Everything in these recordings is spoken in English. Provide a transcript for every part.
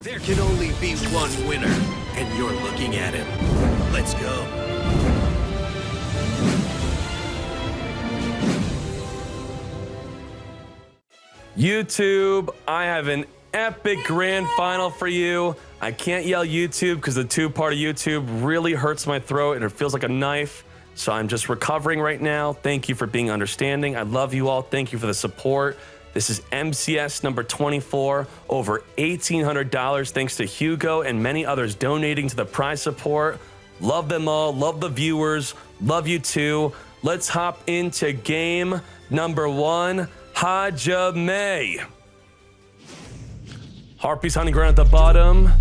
There can only be one winner, and you're looking at him. Let's go. YouTube, I have an epic grand final for you. I can't yell YouTube because the tube part of YouTube really hurts my throat and it feels like a knife. So I'm just recovering right now. Thank you for being understanding. I love you all. Thank you for the support. This is MCS number 24, over $1,800 thanks to yugioh and many others donating to the prize support. Love them all. Love the viewers. Love you too. Let's hop into game number 1. Hajime. Harpy's hunting ground at the bottom.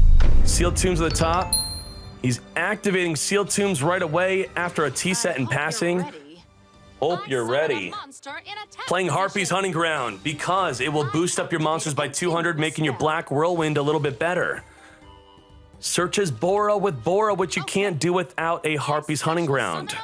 Sealed tombs at the top. He's activating sealed tombs right away after a T-set in passing. Hope you're ready. Playing Harpy's hunting ground because it will boost up your monsters by 200, making your black whirlwind a little bit better. Searches Bora with Bora, which you can't do without a Harpy's hunting ground.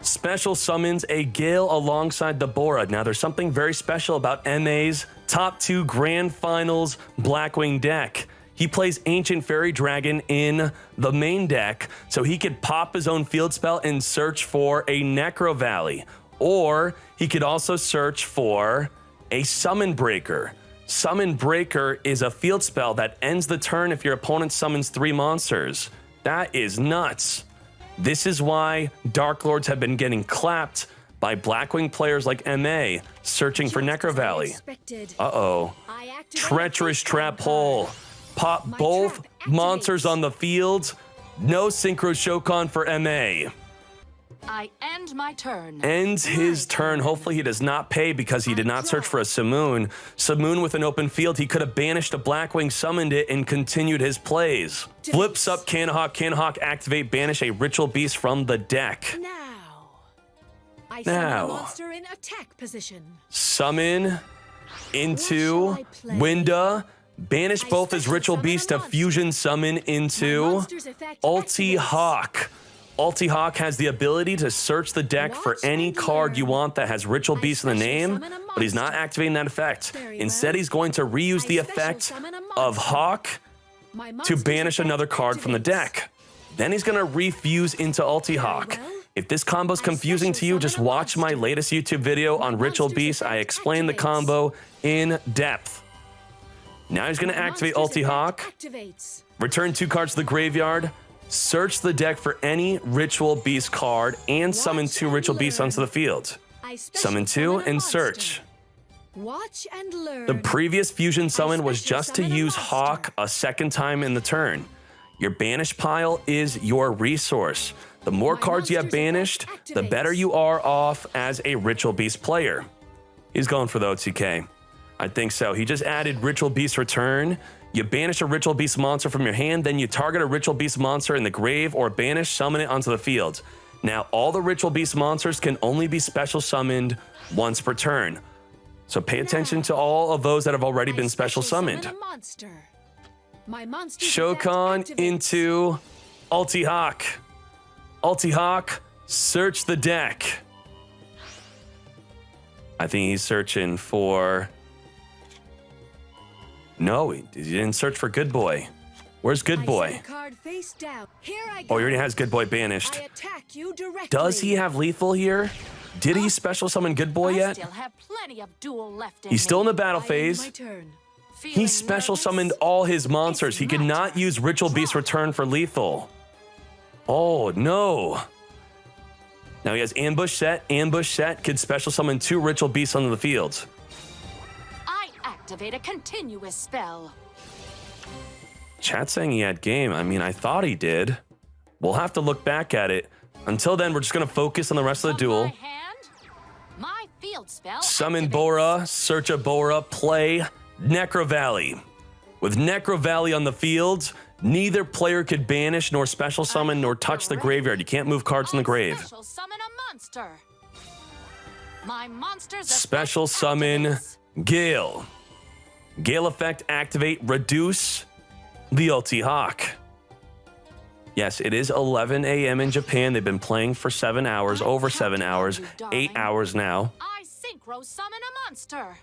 Special summons a Gale alongside the Bora. Now, there's something very special about MA's top 2 grand finals Blackwing deck. He plays Ancient Fairy Dragon in the main deck, so he could pop his own field spell and search for a Necro Valley. Or he could also search for a Summon Breaker. Summon Breaker is a field spell that ends the turn if your opponent summons 3 monsters. That is nuts. This is why Dark Lords have been getting clapped by Blackwing players like MA searching for Necro Valley. Uh-oh. Treacherous Trap Hole. Pop both monsters on the field. No Synchro Shokan for MA. I end my turn. Ends his turn. Hopefully he does not pay because he did not search for a Simoon. Simoon with an open field. He could have banished a Blackwing, summoned it, and continued his plays. Flips up Canhawk. Canhawk activate, banish a Ritual Beast from the deck. I summon a monster in attack position. Summon into Winda. Banish both his Ritual Beast to fusion summon into Ulti Hawk. Ulti Hawk has the ability to search the deck for any card you want that has Ritual Beast in the name, but he's not activating that effect. Instead, he's going to reuse the effect of Hawk to banish another card from the deck. Then he's going to refuse into Ulti Hawk. If this combo is confusing to you, just watch my latest YouTube video on Ritual Beast. I explain the combo in depth. Now he's going to activate Ulti Hawk, return 2 cards to the graveyard, search the deck for any Ritual Beast card, and summon 2 Ritual Beasts onto the field. Summon 2 and search. The previous fusion summon was just to use Hawk a second time in the turn. Your banish pile is your resource. The more cards you have banished, the better you are off as a Ritual Beast player. He's going for the OTK. I think so. He just added Ritual Beast Return. You banish a Ritual Beast monster from your hand, then you target a Ritual Beast monster in the grave or banish, summon it onto the field. Now, all the Ritual Beast monsters can only be special summoned once per turn. So pay attention to all of those that have already been special summoned. Shokan into Ulti Hawk. Ulti Hawk, search the deck. I think he's searching for... No, he didn't search for Good Boy. Where's Good Boy? Oh, he already has Good Boy banished. Does he have lethal here? Did he special summon Good Boy yet? He's still in the battle phase. He special summoned all his monsters. He could not use Ritual Beast Return for lethal. Oh, no. Now he has Ambush set. Ambush set could special summon 2 Ritual Beasts onto the field. Activate a continuous spell. Chat saying he had game. I mean, I thought he did. We'll have to look back at it. Until then, we're just going to focus on the rest of the duel. My field spell Summon Bora, search a Bora, play Necro Valley. With Necro Valley on the field, neither player could banish nor special summon nor touch the graveyard. You can't move cards in the grave. Special summon a monster. My monster's Special summon Gale. Gale effect activate, reduce the Ulti Hawk. Yes, it is 11 a.m. in Japan. They've been playing for 7 hours, over 7 hours, 8 hours now. I synchro summon a monster.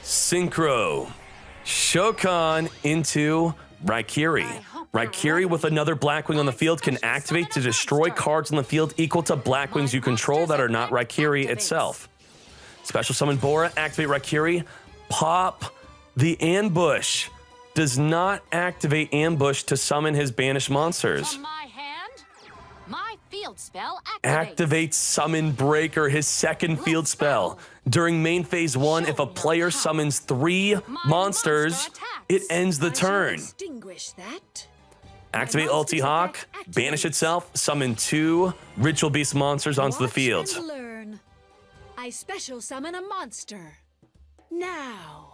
Synchro. Shokan into Raikiri. Raikiri with another Blackwing on the field can activate to destroy cards on the field equal to Blackwings you control that are not Raikiri itself. Special summon Bora, activate Raikiri, pop the ambush. Does not activate ambush to summon his banished monsters. From my hand, my field spell activates. Activate Summon Breaker, his second field spell. During main phase 1, if a player summons 3 monsters, it ends the turn. Extinguish that. Activate Ulti Hawk, banish itself, summon 2 Ritual Beast monsters onto the Watch field. and learn. I special summon a monster. Now.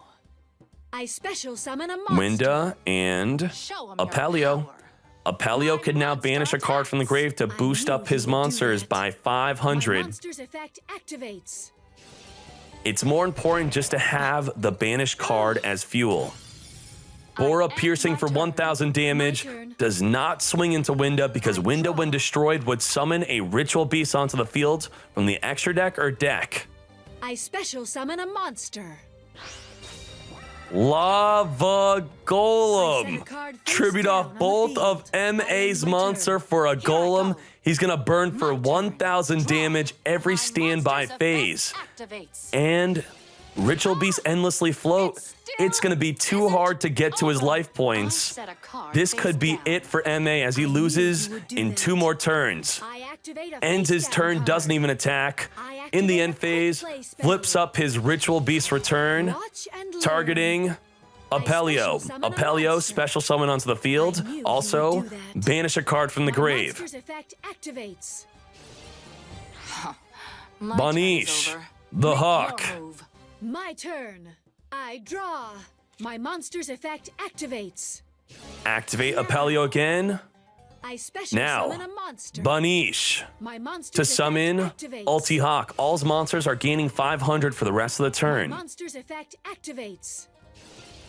I special summon a monster. Winda and Show 'em your Apelio. power. Apelio can now banish a card from the grave to boost up his monsters by My 500. monster's effect activates. It's more important just to have the banished card as fuel. Bora piercing for 1000 damage does not swing into Winda because Winda, when destroyed, would summon a Ritual Beast onto the field from the extra deck or deck. I special summon a monster. Lava Golem. Send a card face Tribute down off on the both field. of MA's My monster turn. for a Here I Golem. go. He's going to burn for My turn. 1000 Draw. damage every My standby monster's phase. effect activates. And Ritual Beast endlessly float. It's going to be too hard to get to his life points. Set a card This face could be down. it for MA as he loses you would do in that. 2 more turns. I activate a Ends face his down turn, card. doesn't even attack. I In the activate end a quick phase, play spell. flips up his Ritual Beast return, Watch and learn. targeting Apelio. special summon a Apelio monster. special summon onto the field. I knew he Also, would do that. banish a card from the My grave. monster's effect activates. My turn is Banish, over. the Make Hawk. your move. My turn. I draw. My monster's effect activates. Activate Apelio again. I special Now, summon a monster. Banish. My monster's To effect summon activates. Ulti Hawk. All monsters are gaining 500 for the rest of the My turn. monster's effect activates.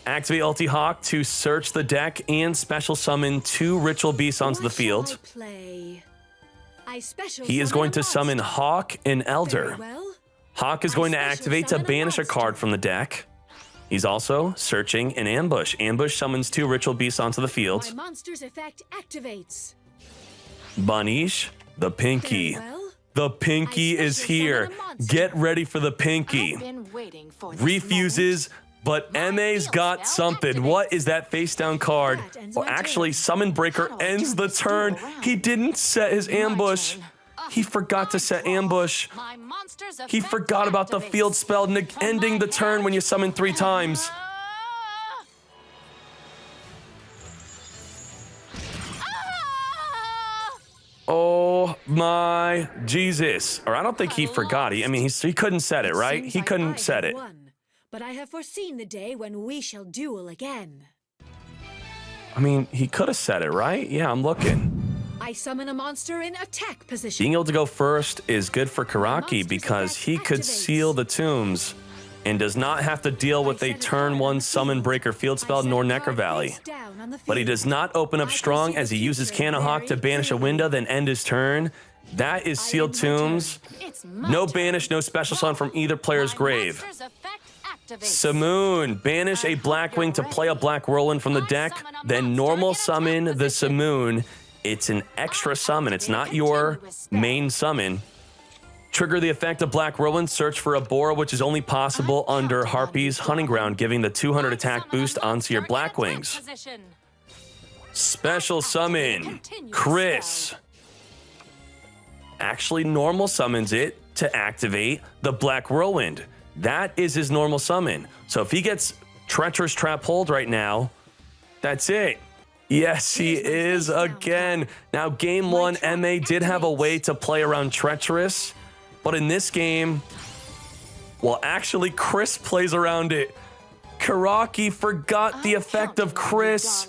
Activate Ulti Hawk to search the deck and special summon 2 Ritual Beasts onto the What shall field. I play? I special He is summon going a to summon monster. Hawk and Very Elder. well. Hawk is I going to special activate to summon a banish a monster. card from the deck. He's also searching an ambush. Ambush summons 2 Ritual Beasts onto the My field. monster's effect activates. Banish, the Pinky. Very well. The Pinky I is special here. summon a monster. Get ready for the Pinky. I've been waiting for this Refuses, but My MA's field got spell something. What activates. is that face down card? That ends Well, my actually, turn. Summon Breaker How do I ends turn the this turn. duel around? He didn't set his ambush. turn. He forgot to set ambush. My monster's He effect forgot about the activates. field spell ending the turn when you summon 3 times. Ah! Ah! Oh my Jesus. Or I don't think he forgot. I mean, he couldn't set it, right? Seems He like couldn't I set have it. won, but I have foreseen the day when we shall duel again. I mean, he could have set it, right? Yeah, I'm looking. I summon a monster in attack position. Being able to go first is good for Karaki monster's because effect he could activates. seal the tombs and does not have to deal with a set a turn card 1 on the Summon field. Breaker field I spell set nor a Necker card Valley. face down on the But he field. does not open up I strong foresee as the he uses future Canna Hawk to very banish a clearly. window, then end his turn. That is sealed end my turn. tombs. It's my No turn. banish, no special summon from either player's My grave. monster's effect activates. Simoon, banish a Blackwing to play a Black Whirlwind from the deck, then normal summon the Simoon. It's an extra summon, it's not your main summon. Trigger the effect of Black Whirlwind, search for a Bora, which is only possible under Harpy's Hunting Ground, giving the 200 attack boost onto your Blackwings. Special summon, Chris. Actually, normal summons it to activate the Black Whirlwind. That is his normal summon. So if he gets Treacherous Trap Hold right now, that's it. Yes, he is again. Now, game 1, MA did have a way to play around Treacherous, but in this game, well, actually, Chris plays around it. Karaki forgot the effect of Chris.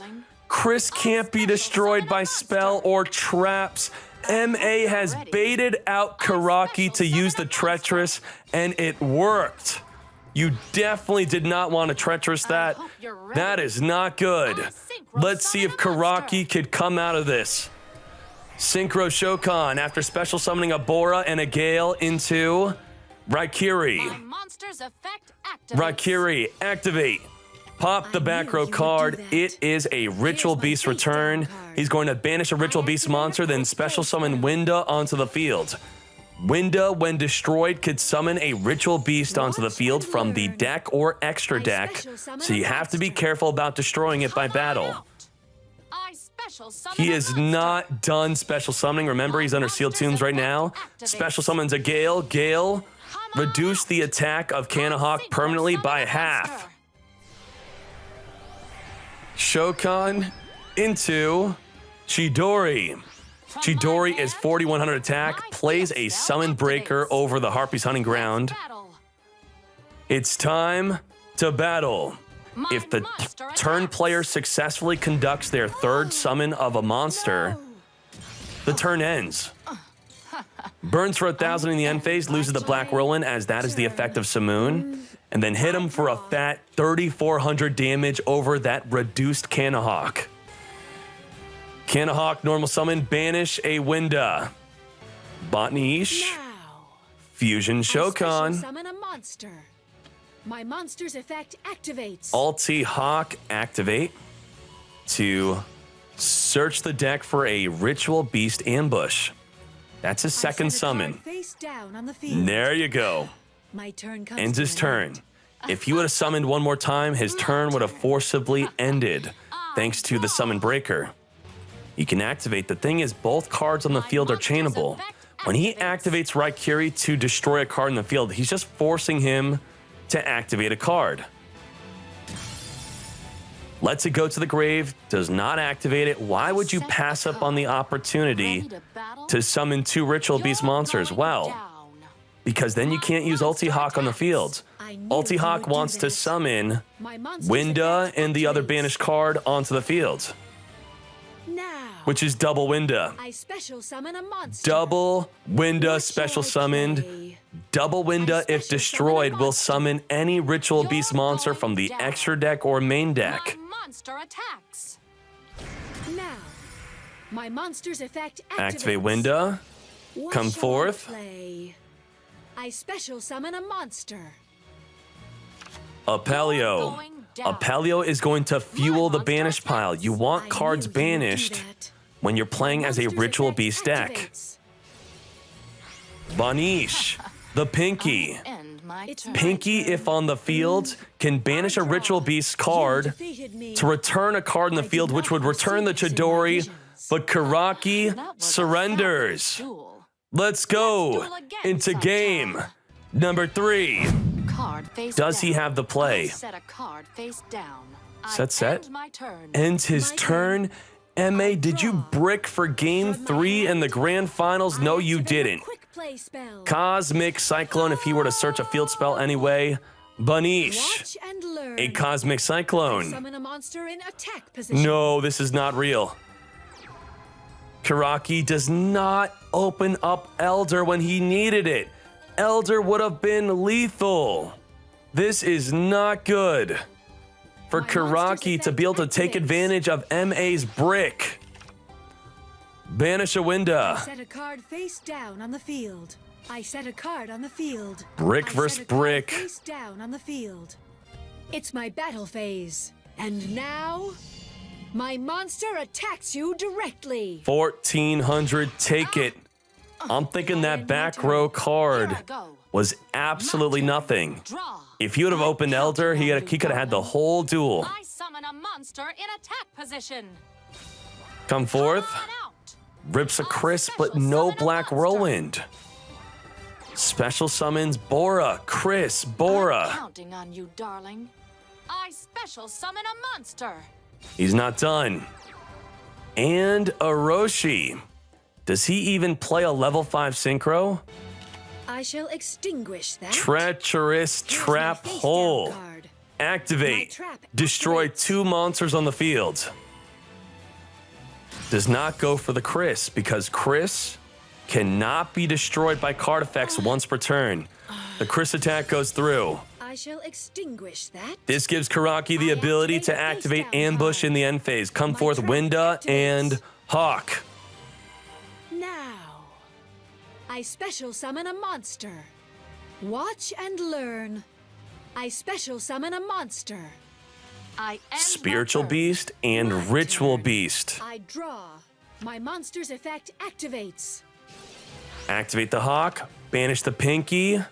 Chris can't be destroyed by spell or traps. MA has baited out Karaki to use the Treacherous, and it worked. You definitely did not want to Treacherous that. That is not good. Let's see if Karaki could come out of this. Synchro Shokan after special summoning a Bora and a Gale into Raikiri. My monster's effect activates. Raikiri, activate. Pop the back row card. It is a Ritual Beast return. He's going to banish a Ritual Beast monster, then special summon Winda onto the field. Winda, when destroyed, could summon a Ritual Beast onto the field from the deck or extra deck, so you have to be careful about destroying it by battle. He is not done special summoning. Remember, he's under sealed tombs right now. Special summons a Gale. Gale, reduce the attack of Cannahawk permanently by half. Shokan into Chidori. Chidori is 4100 attack, plays a Summon Breaker over the Harpy's Hunting Ground. It's time to battle. If the turn player successfully conducts their third summon of a monster, the turn ends. Burns for 1,000 in the end phase, loses the Black Whirlwind, as that is the effect of Simoon, and then hit him for a fat 3,400 damage over that reduced Cannahawk. Cannahawk, normal summon, banish a Winda. Botanish, Fusion Shokan. Summon a monster. My monster's effect activates. Ulti Hawk, activate to search the deck for a Ritual Beast ambush. That's his second summon. Face down on the field. There you go. My turn comes Ends his to an turn. end. If he would have summoned one more time, his turn would have forcibly ended, thanks to the Summon Breaker. You can activate. The thing is, both cards on the field are chainable. When he activates Raikiri to destroy a card in the field, he's just forcing him to activate a card. Lets it go to the grave, does not activate it. Why would you pass up on the opportunity to summon two Ritual Beast monsters? Well, because then you can't use Ulti Hawk on the field. Ulti Hawk wants to summon Winda and the other banished card onto the field, which is double Winda. I special summon a monster. Double Winda special summoned. Double Winda, if destroyed, will summon any Ritual Beast monster from the extra deck or main deck. Monster attacks. Now, my monster's effect activates. Activate Winda. What Come shall I forth. play? I special summon a monster. Apelio. Apelio is going to fuel the banish pile. You want cards banished when you're playing as a Ritual Beast deck. Banish, the Pinky. Pinky, if on the field, can banish a Ritual Beast card to return a card in the field, which would return the Chidori, but Karaki surrenders. Let's go into game number 3. Does he have the play? Set. Ends his turn. MA, did you brick for game 3 in the grand finals? No, you didn't. Cosmic Cyclone, if he were to search a field spell anyway. Banish, a Cosmic Cyclone. Summon a monster in attack position. No, this is not real. Karaki does not open up Elder when he needed it. Elder would have been lethal. This is not good for Karaki to be able to take advantage of MA's brick. Banish a Winda. I set a card face down on the field. I set a card on the field. Brick I versus set a card brick. Face down on the field. It's my battle phase. And now, my monster attacks you directly. 1,400, take it. I'm thinking that back row card was absolutely nothing. If he would have opened Elder, he could have had the whole duel. I summon a monster in attack position. Come forth. Rips a Chris, but no Black Whirlwind. Special summons Bora, Chris, Bora. I'm counting on you, darling. I special summon a monster. He's not done. And Orochi. Does he even play a level 5 synchro? I shall extinguish that. Treacherous Trap Face down Hole. card. Activate. My trap Destroy activates. 2 monsters on the field. Does not go for the Chris because Chris cannot be destroyed by card effects once per turn. The Chris attack goes through. I shall extinguish that. This gives Karaki the ability to activate Ambush in the end phase. Come forth Winda and Hawk. Now, I special summon a monster. Watch and learn. I special summon a monster. I end Spiritual the turn. Beast and My Ritual turn. Beast. I draw. My monster's effect activates. Activate the Hawk, banish the Pinky,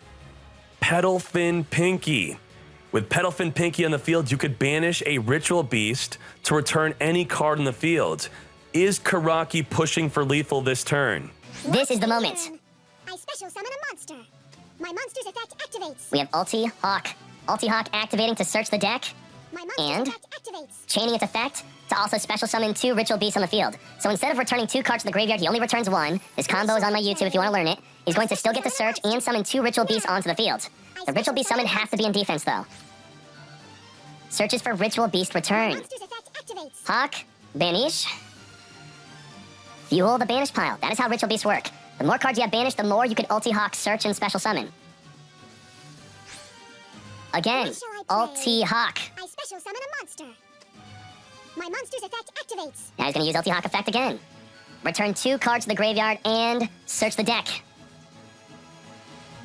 Petal Fin Pinky. With Petal Fin Pinky on the field, you could banish a Ritual Beast to return any card in the field. Is Karaki pushing for lethal this turn? This is the moment. I special summon a monster. My monster's effect activates. We have Ulti Hawk. Ulti Hawk activating to search the deck, My monster's And? effect activates. chaining its effect to also special summon 2 Ritual Beasts on the field. So instead of returning 2 cards to the graveyard, he only returns 1. This combo is on my YouTube if you want to learn it. He's going to still get to search and summon 2 Ritual Beasts onto the field. The Ritual Beast summon have to be in defense, though. Searches for Ritual Beast return. Monster's effect activates. Hawk, banish. Fuel the banish pile. That is how Ritual Beasts work. The more cards you have banished, the more you can Ulti Hawk search and special summon. Again, What shall I play? Ulti Hawk. I special summon a monster. My monster's effect activates. Now he's going to use Ulti Hawk effect again. Return 2 cards to the graveyard and search the deck.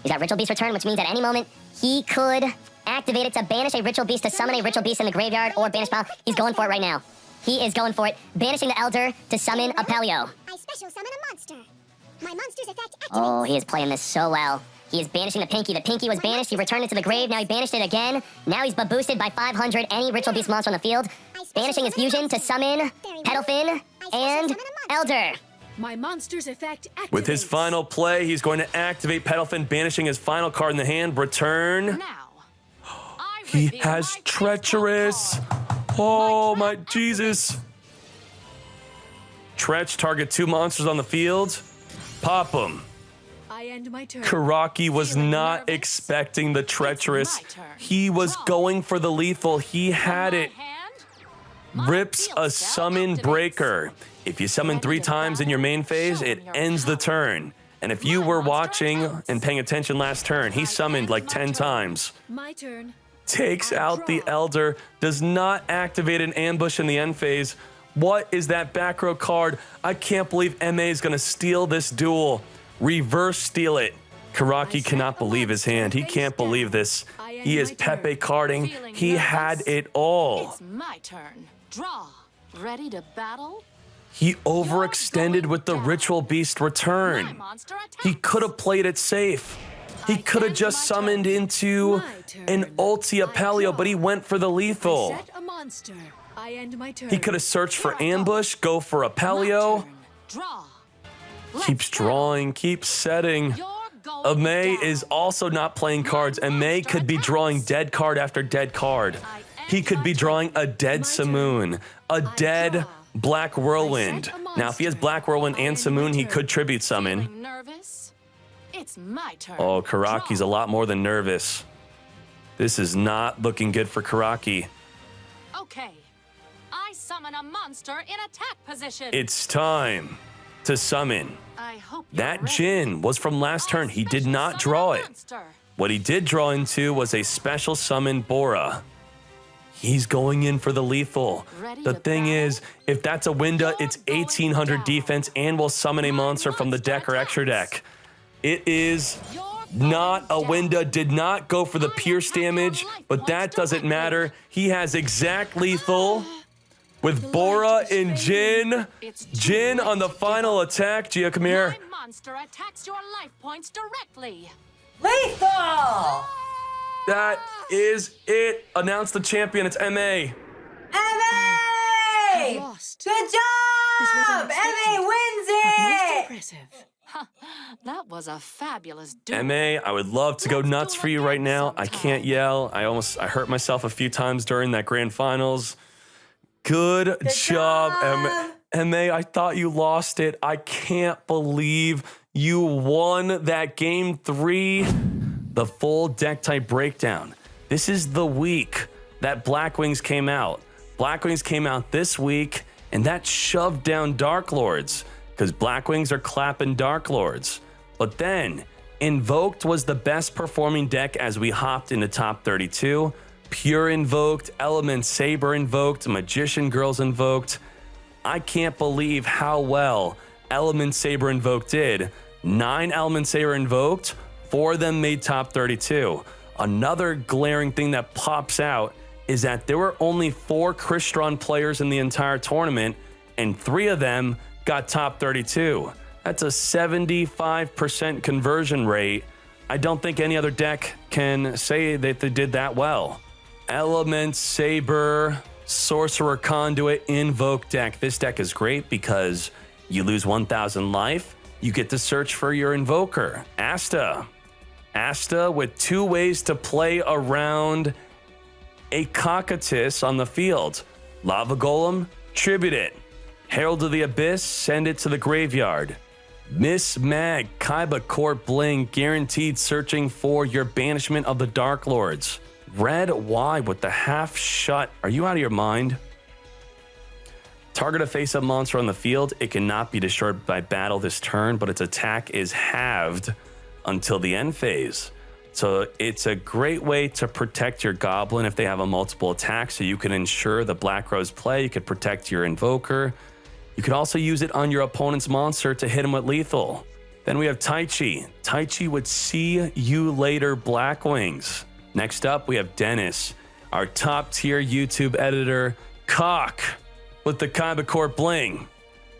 He's got Ritual Beast return, which means at any moment he could activate it to banish a Ritual Beast to summon a Ritual Beast in the graveyard or banish pile. He's going for it right now. He is going for it, banishing the Elder to summon a Pelio. I special summon a monster. My monster's effect activates. Oh, he is playing this so well. He is banishing the Pinky. The Pinky was banished. He returned it to the grave. Now he banished it again. Now he's boosted by 500 any Ritual Beast monster on the field. Banishing his fusion to summon Petalfin and Elder. My monster's effect activates. With his final play, he's going to activate Petalfin, banishing his final card in the hand. Return. Now, I He reveal has my Treacherous. baseball card. Oh, my trap Jesus. Tretch, target 2 monsters on the field. Pop them. I end my turn. Karaki was Feeling not nervous? expecting the Treacherous. my turn. He was Draw. going for the lethal. He had My it. hand, my Rips field a spell summon activates. breaker. If you summon 3 times in your main phase, it ends the turn. And if you were watching and paying attention last turn, he summoned like 10 times. My turn. Takes out the Elder, does not activate an ambush in the end phase. What is that back row card? I can't believe MA is going to steal this duel. Reverse steal it. Karaki cannot believe his hand. He can't believe this. He is Pepe carding. Feeling He had nervous? it all. It's my turn. Draw. Ready to battle? He overextended with the Ritual Beast My return. monster attacks. He could have played it safe. He could have just summoned into an Ulti Apelio, but he went for the lethal. Set a monster. I end my turn. He could have searched for ambush, go for My Apelio. turn. Draw. Keeps drawing, keeps setting. May is also not playing cards, and May could be drawing dead card after dead card. He could be drawing a dead Simoon, a dead Black Whirlwind. Now, if he has Black Whirlwind and Simoon, he could tribute summon. Feeling nervous? It's my turn. Oh, Karaki's a lot more than nervous. This is not looking good for Karaki. Okay. I summon a monster in attack position. It's time to summon. I hope you're That ready. Jin was from last turn. He did not draw it. What he did draw into was a special summon Bora. He's going in for the lethal. Ready The to thing battle? is, if that's a Winda, it's 1800 defense and will summon a monster from the deck or extra deck. It is not a Winda, did not go for the pierce damage, but that doesn't matter. He has exact lethal with Bora and Jin. Jin on the final attack. Gio, come here. My monster attacks your life points directly. Lethal! That is it. Announce the champion. It's MA. MA! Lost. Good This was job! unexpected, MA wins but most it! impressive. That was a fabulous duel. MA, I would love to go Let's nuts do for it you again right now. I sometime. can't yell. I hurt myself a few times during that grand finals. Good job, MA. I thought you lost it. I can't believe you won that game 3. The full deck type breakdown. This is the week that Blackwings came out. Blackwings came out this week, and that shoved down Dark Lords, because Blackwings are clapping Dark Lords. But then, Invoked was the best performing deck as we hopped into top 32. Pure Invoked, Element Saber Invoked, Magician Girls Invoked. I can't believe how well Element Saber Invoked did. 9 Element Saber Invoked, 4 of them made top 32. Another glaring thing that pops out is that there were only 4 Crystron players in the entire tournament, and 3 of them got top 32. That's a 75% conversion rate. I don't think any other deck can say that they did that well. Element, Saber, Sorcerer Conduit, Invoke deck. This deck is great because you lose 1,000 life, you get to search for your Invoker. Asta. Asta with 2 ways to play around a Cocytus on the field. Lava Golem, tribute it. Herald of the Abyss, send it to the graveyard. Miss Mag, Kaiba Court Bling, guaranteed searching for your banishment of the Dark Lords. Red Y with the half shut. Are you out of your mind? Target a face-up monster on the field. It cannot be destroyed by battle this turn, but its attack is halved until the end phase. So it's a great way to protect your Goblin if they have a multiple attack, so you can ensure the Black Rose play. You could protect your Invoker. You could also use it on your opponent's monster to hit him with lethal. Then we have Taichi. Taichi would see you later Blackwings. Next up, we have Dennis, our top tier YouTube editor, Cock, with the Kaiba Court Bling.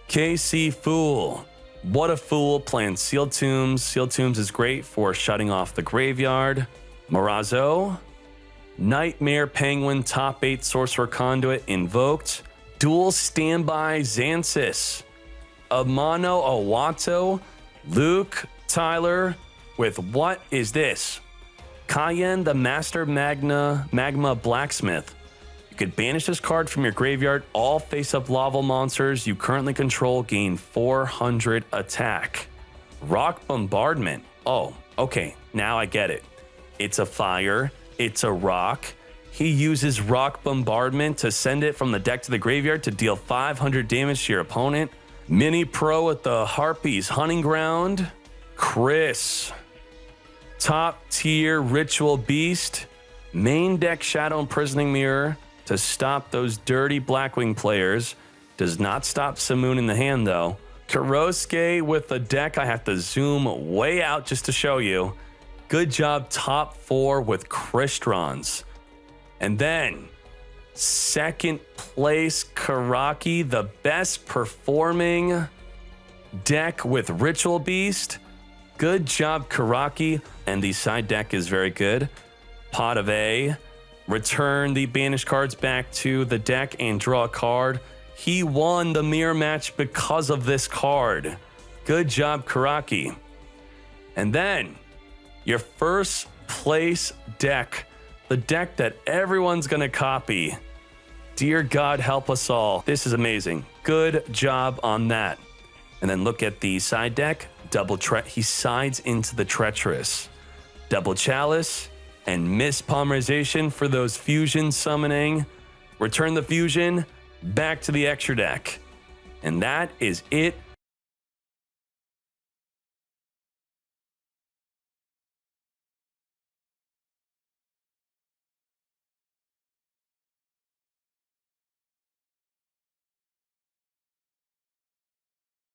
KC Fool. What a Fool playing Sealed Tombs. Sealed Tombs is great for shutting off the graveyard. Morazo. Nightmare Penguin, top 8 Sorcerer Conduit, invoked. Duel Standby Xansis. Amano Awato. Luke Tyler with what is this? Cayenne, the Master Magma Blacksmith. You could banish this card from your graveyard. All face-up lava monsters you currently control gain 400 attack. Rock Bombardment. Oh, okay, now I get it. It's a fire, it's a rock. He uses Rock Bombardment to send it from the deck to the graveyard to deal 500 damage to your opponent. Mini Pro at the Harpies Hunting Ground. Chris. Top tier Ritual Beast. Main deck Shadow Imprisoning Mirror to stop those dirty Blackwing players. Does not stop Simoon in the hand though. Kurosuke with the deck. I have to zoom way out just to show you. Good job, top 4 with Crystrons. And then second place Karaki, the best performing deck with Ritual Beast. Good job, Karaki. And the side deck is very good. Pot of A. Return the banished cards back to the deck and draw a card. He won the mirror match because of this card. Good job, Karaki. And then your first place deck, the deck that everyone's going to copy. Dear God, help us all. This is amazing. Good job on that. And then look at the side deck. He sides into the Treacherous. Double Chalice and Mispolymerization for those fusion summoning. Return the fusion back to the extra deck. And that is it